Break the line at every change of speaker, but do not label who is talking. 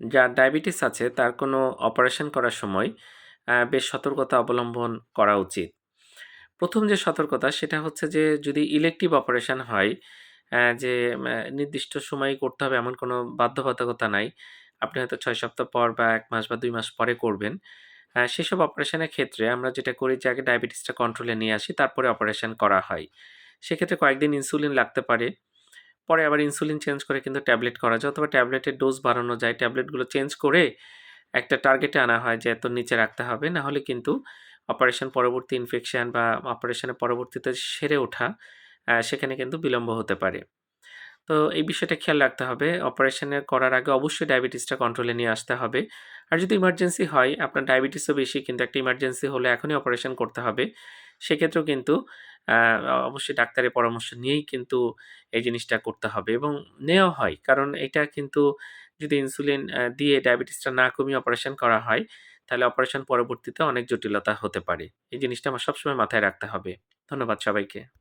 যার ডায়াবেটিস আছে তার কোনো অপারেশন করার সময় বেশ সতর্কতা অবলম্বন করা উচিত। ১ম যে সতর্কতা সেটা হচ্ছে যে যদি ইলেকটিভ অপারেশন হয়, যে নির্দিষ্ট সময়েই করতে হবে এমন কোনো বাধ্যবাধকতা নাই। আপনি হয়তো ৬ সপ্তাহ পর বা ১ মাস বা ২ মাস পরে করবেন। সেসব অপারেশনের ক্ষেত্রে আমরা যেটা করি যে আগে ডায়াবেটিসটা কন্ট্রোলে নিয়ে আসি, তারপরে অপারেশন করা হয়। সেক্ষেত্রে কয়েকদিন ইনসুলিন লাগতে পারে। পরে আবার ইনসুলিন চেঞ্জ করে কিন্তু ট্যাবলেট করা যায় অথবা ট্যাবলেটের ডোজ বাড়ানো যায়। ট্যাবলেটগুলো চেঞ্জ করে একটা টার্গেটে আনা হয় যে এতর নিচে রাখতে হবে। না হলে কিন্তু অপারেশন পরবর্তী ইনফেকশন বা অপারেশনের পরবর্তীতে সেরে ওঠা সেখানে কিন্তু বিলম্ব হতে পারে। তো এই বিষয়টা খেয়াল রাখতে হবে। অপারেশনের করার আগে অবশ্যই ডায়াবেটিসটা কন্ট্রোলে নিয়ে আসতে হবে। আর যদি ইমার্জেন্সি হয়, আপনার ডায়াবেটিসও বেশি কিন্তু একটা ইমার্জেন্সি হলে এখনই অপারেশন করতে হবে। সেক্ষেত্রেও কিন্তু আ অবশ্যই ডাক্তারের পরামর্শ নিয়েই কিন্তু এই জিনিসটা করতে হবে এবং নেওয়া হয়। কারণ এটা কিন্তু যদি ইনসুলিন দিয়ে ডায়াবেটিসটা না কমিয়ে অপারেশন করা হয়, তাহলে অপারেশন পরবর্তীতে অনেক জটিলতা হতে পারে। এই জিনিসটা আমার সবসময় মাথায় রাখতে হবে। ধন্যবাদ সবাইকে।